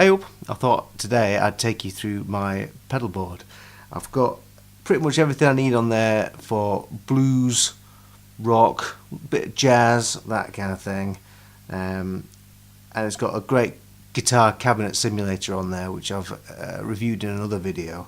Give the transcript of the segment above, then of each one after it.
Hey up, I thought today I'd take you through my pedal board. I've got pretty much everything I need on there for blues, rock, bit of jazz, that kind of thing. And it's got a great guitar cabinet simulator on there, which I've reviewed in another video.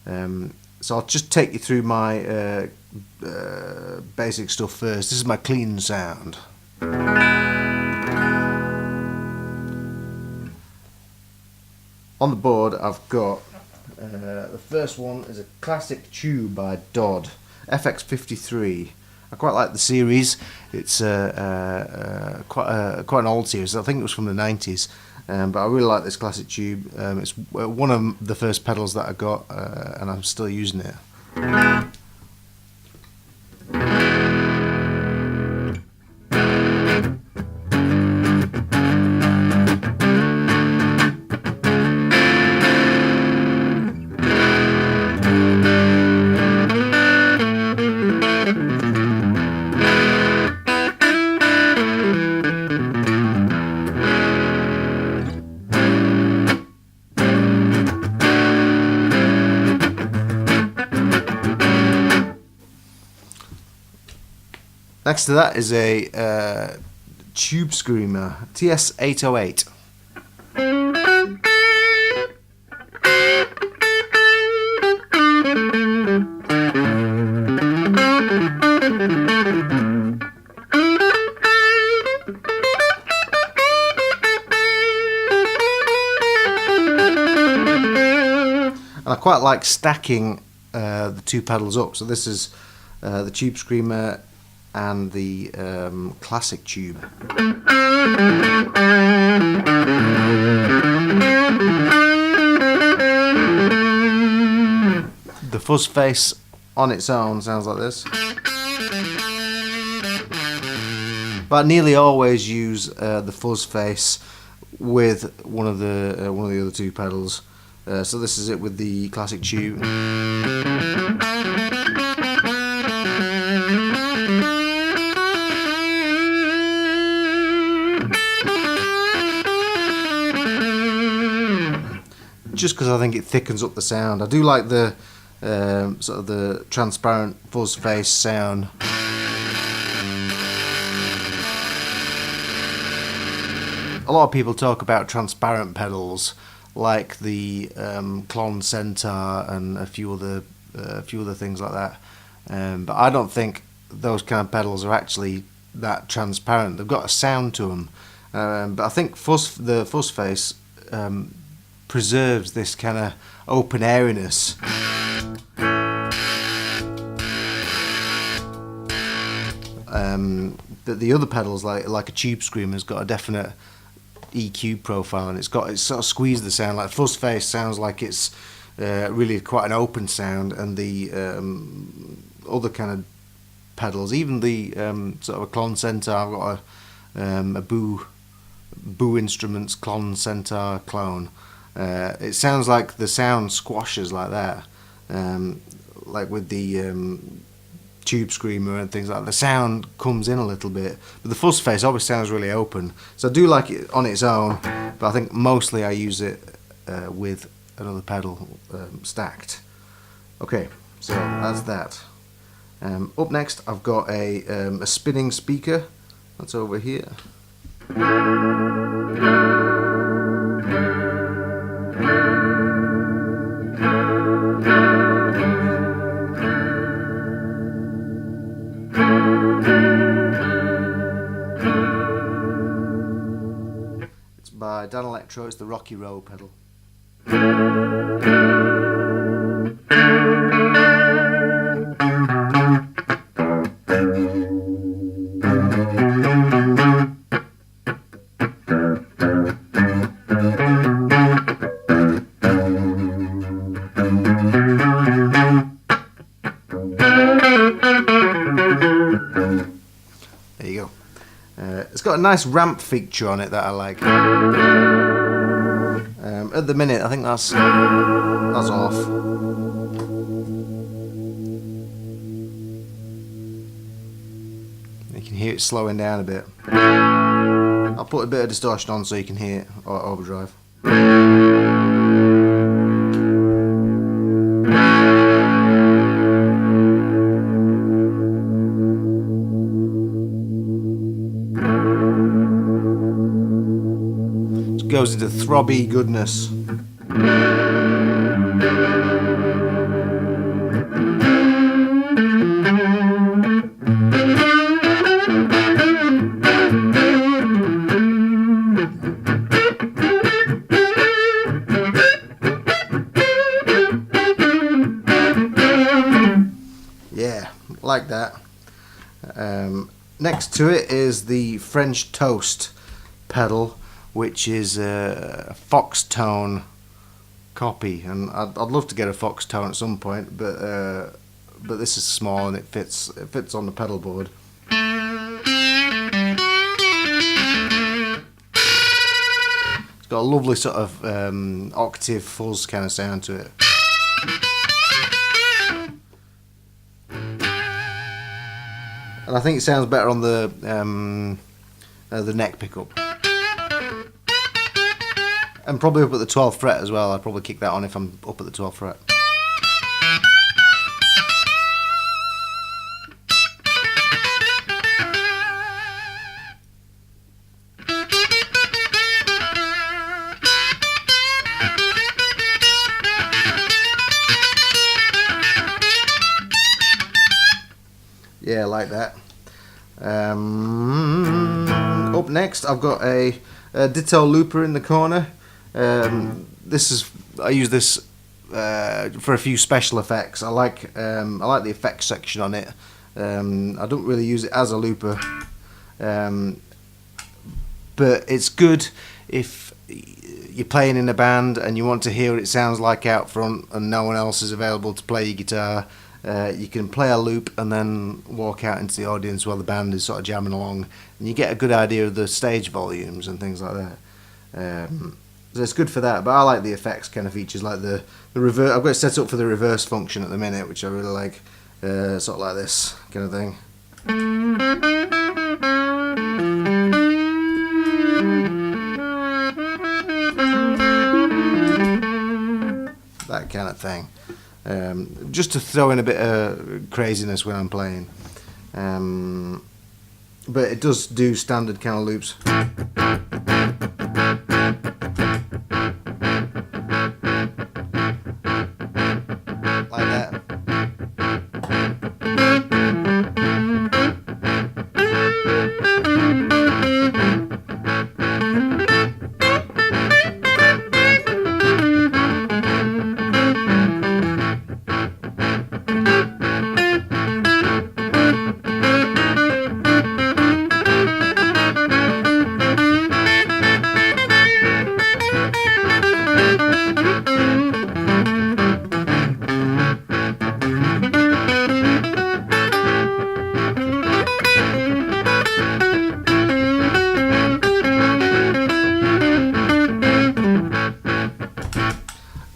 So I'll just take you through my basic stuff first. This is my clean sound. On the board I've got the first one is a classic tube by Dodd, FX53. I quite like the series. It's quite an old series. I think it was from the 90s, but I really like this classic tube. It's one of the first pedals that I got, and I'm still using it. Next to that is a Tube Screamer TS808. And I quite like stacking the two pedals up. So this is the Tube Screamer and the classic tube. The fuzz face on its own sounds like this, but I nearly always use the fuzz face with one of the other two pedals. So this is it with the classic tube. Just because I think it thickens up the sound. I do like the sort of the transparent fuzz face sound. A lot of people talk about transparent pedals, like the Klon Centaur and a few other things like that. But I don't think those kind of pedals are actually that transparent. They've got a sound to them. But I think the fuzz face preserves this kind of open airiness. But the other pedals, like a Tube Screamer, has got a definite EQ profile, and it's sort of squeezed the sound. Like fuzz face sounds like it's really quite an open sound, and the other kind of pedals, even the sort of a Klon Centaur, I've got a Boo Instruments Klon Centaur clone. It sounds like the sound squashes like that, like with the Tube Screamer and things like that. The sound comes in a little bit, but the fuzz face always sounds really open. So I do like it on its own, but I think mostly I use it with another pedal stacked. Okay, so that's that. Up next I've got a spinning speaker. That's over here. By Electro, it's the Rocky Road pedal. There you go. It's got a nice ramp feature on it that I like. At the minute, I think that's off. You can hear it slowing down a bit. I'll put a bit of distortion on so you can hear it, or overdrive. Goes into throbby goodness. Yeah, like that. Next to it is the French Toast pedal, which is a Foxtone copy, and I'd love to get a Foxtone at some point, but this is small and it fits on the pedal board. It's got a lovely sort of octave fuzz kind of sound to it. And I think it sounds better on the neck pickup. And probably up at the 12th fret as well. I'd probably kick that on if I'm up at the 12th fret. Yeah, like that. Up next, I've got a Ditto looper in the corner. I use this for a few special effects. I like the effects section on it. I don't really use it as a looper, but it's good if you're playing in a band and you want to hear what it sounds like out front and no one else is available to play your guitar. You can play a loop and then walk out into the audience while the band is sort of jamming along, and you get a good idea of the stage volumes and things like that. So it's good for that, but I like the effects kind of features, like the reverse. I've got it set up for the reverse function at the minute, which I really like, sort of like this kind of thing. That kind of thing. Just to throw in a bit of craziness when I'm playing. But it does do standard kind of loops.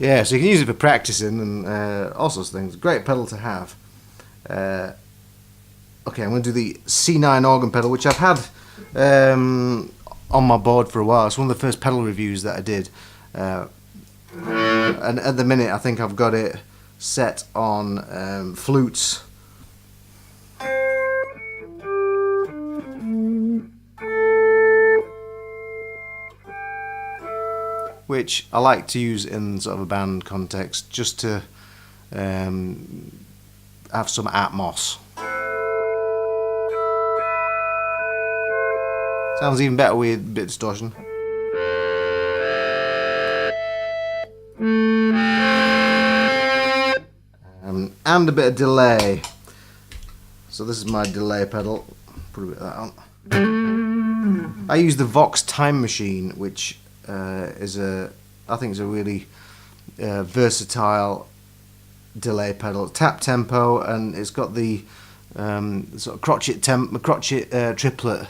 Yeah, so you can use it for practicing and all sorts of things. Great pedal to have. Okay, I'm going to do the C9 organ pedal, which I've had on my board for a while. It's one of the first pedal reviews that I did. And at the minute, I think I've got it set on flutes. Which I like to use in sort of a band context, just to have some atmos. Sounds even better with a bit of distortion. And a bit of delay. So this is my delay pedal. Put a bit of that on. I use the Vox Time Machine, which I think is a really versatile delay pedal. Tap tempo, and it's got the sort of crotchet triplet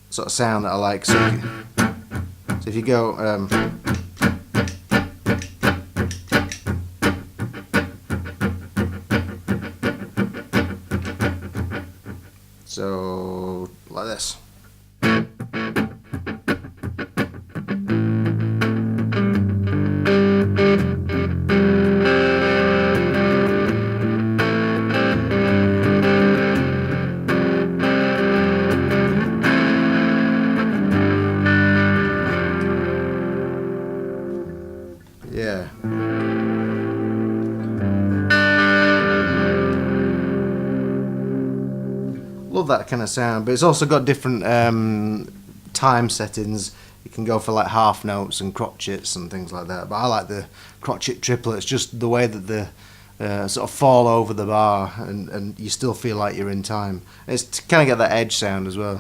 sort of sound that I like. So if you go so like this. Yeah. Love that kind of sound, but it's also got different time settings. You can go for like half notes and crotchets and things like that, but I like the crotchet triplets, just the way that the sort of fall over the bar and you still feel like you're in time. It's to kind of get that edge sound as well.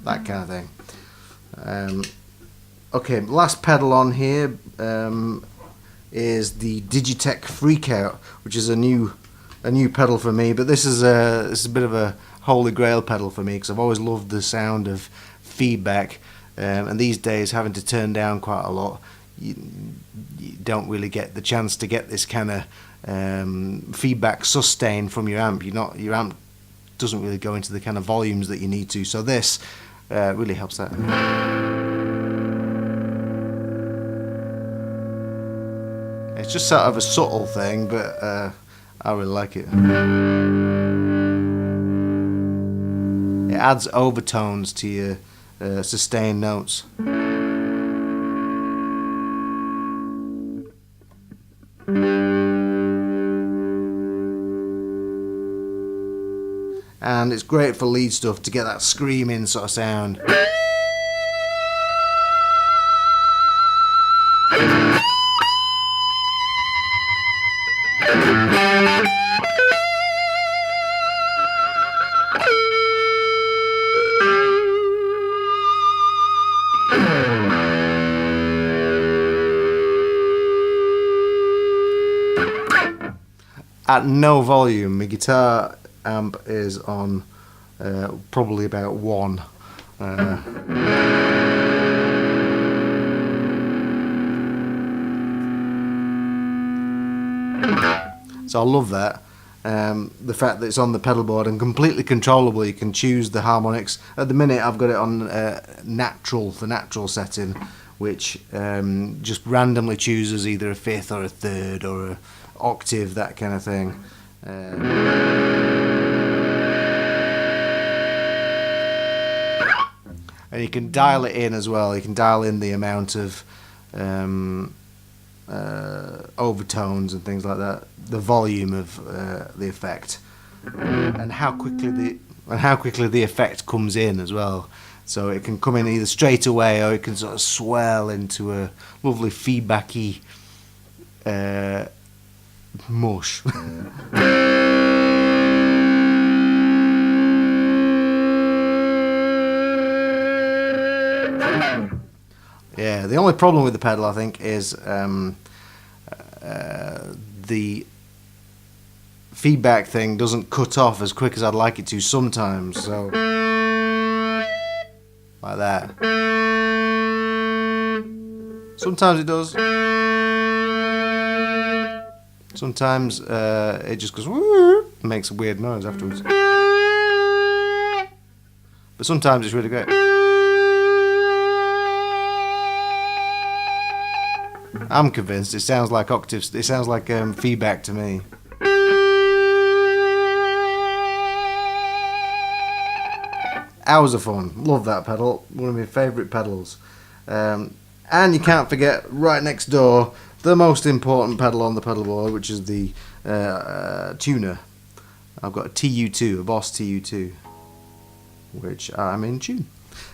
That kind of thing. Okay, last pedal on here is the Digitech Freqout, which is a new pedal for me. But this is a bit of a holy grail pedal for me because I've always loved the sound of feedback, and these days having to turn down quite a lot, you don't really get the chance to get this kind of feedback sustain from your amp. Your amp doesn't really go into the kind of volumes that you need to. So this really helps that. It's just sort of a subtle thing, but I really like it. It adds overtones to your sustained notes. And it's great for lead stuff to get that screaming sort of sound. At no volume, my guitar amp is on probably about 1. So I love that. The fact that it's on the pedal board and completely controllable. You can choose the harmonics. At the minute I've got it on the natural setting, which just randomly chooses either a 5th or a 3rd or a octave, that kind of thing. And you can dial it in as well. You can dial in the amount of overtones and things like that, the volume of the effect, and how quickly the effect comes in as well. So it can come in either straight away or it can sort of swell into a lovely feedbacky mush. Yeah, the only problem with the pedal, I think, is the feedback thing doesn't cut off as quick as I'd like it to sometimes. So, like that. Sometimes it does. Sometimes it just goes woo, and makes a weird noise afterwards. But sometimes it's really great. I'm convinced it sounds like octaves. It sounds like feedback to me. Hours of fun. Love that pedal. One of my favourite pedals. And you can't forget right next door the most important pedal on the pedal board, which is the tuner. I've got a TU2, a Boss TU2, which I'm in tune.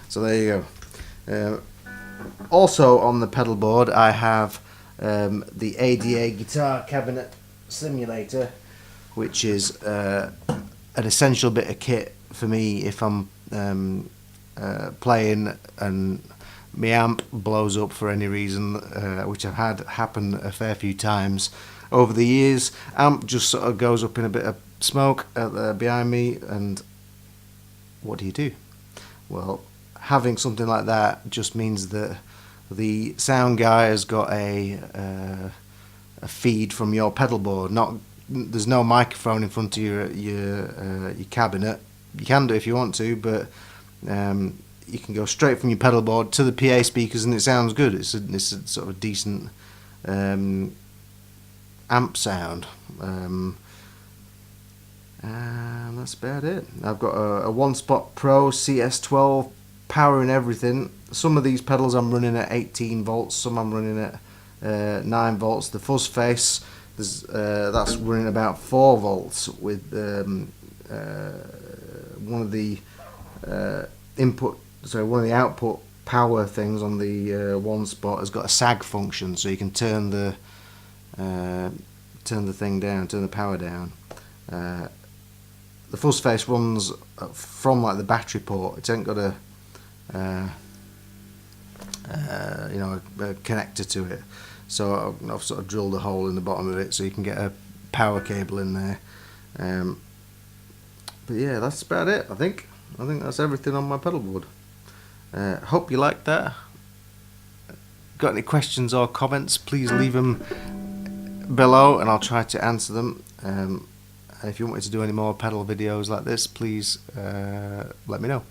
So there you go. Also on the pedal board I have the ADA guitar cabinet simulator, which is an essential bit of kit for me if I'm playing and my amp blows up for any reason, which I've had happen a fair few times over the years. Amp just sort of goes up in a bit of smoke behind me, and what do? Well, having something like that just means that the sound guy has got a feed from your pedal board. There's no microphone in front of your cabinet. You can do if you want to, but you can go straight from your pedal board to the PA speakers, and it sounds good. It's a sort of decent amp sound. And that's about it. I've got a One Spot Pro CS12 power and everything. Some of these pedals I'm running at 18 volts, some I'm running at 9 volts. The Fuzz face, that's running about 4 volts with one of the one of the output power things on the One Spot has got a sag function, so you can turn the thing down, turn the power down. The Fuzz face runs from like the battery port. It ain't got a connector to it, so I've sort of drilled a hole in the bottom of it so you can get a power cable in there. But yeah, that's about it. I think that's everything on my pedal board. Hope you liked that. Got any questions or comments, please leave them below and I'll try to answer them. And if you want me to do any more pedal videos like this, please let me know.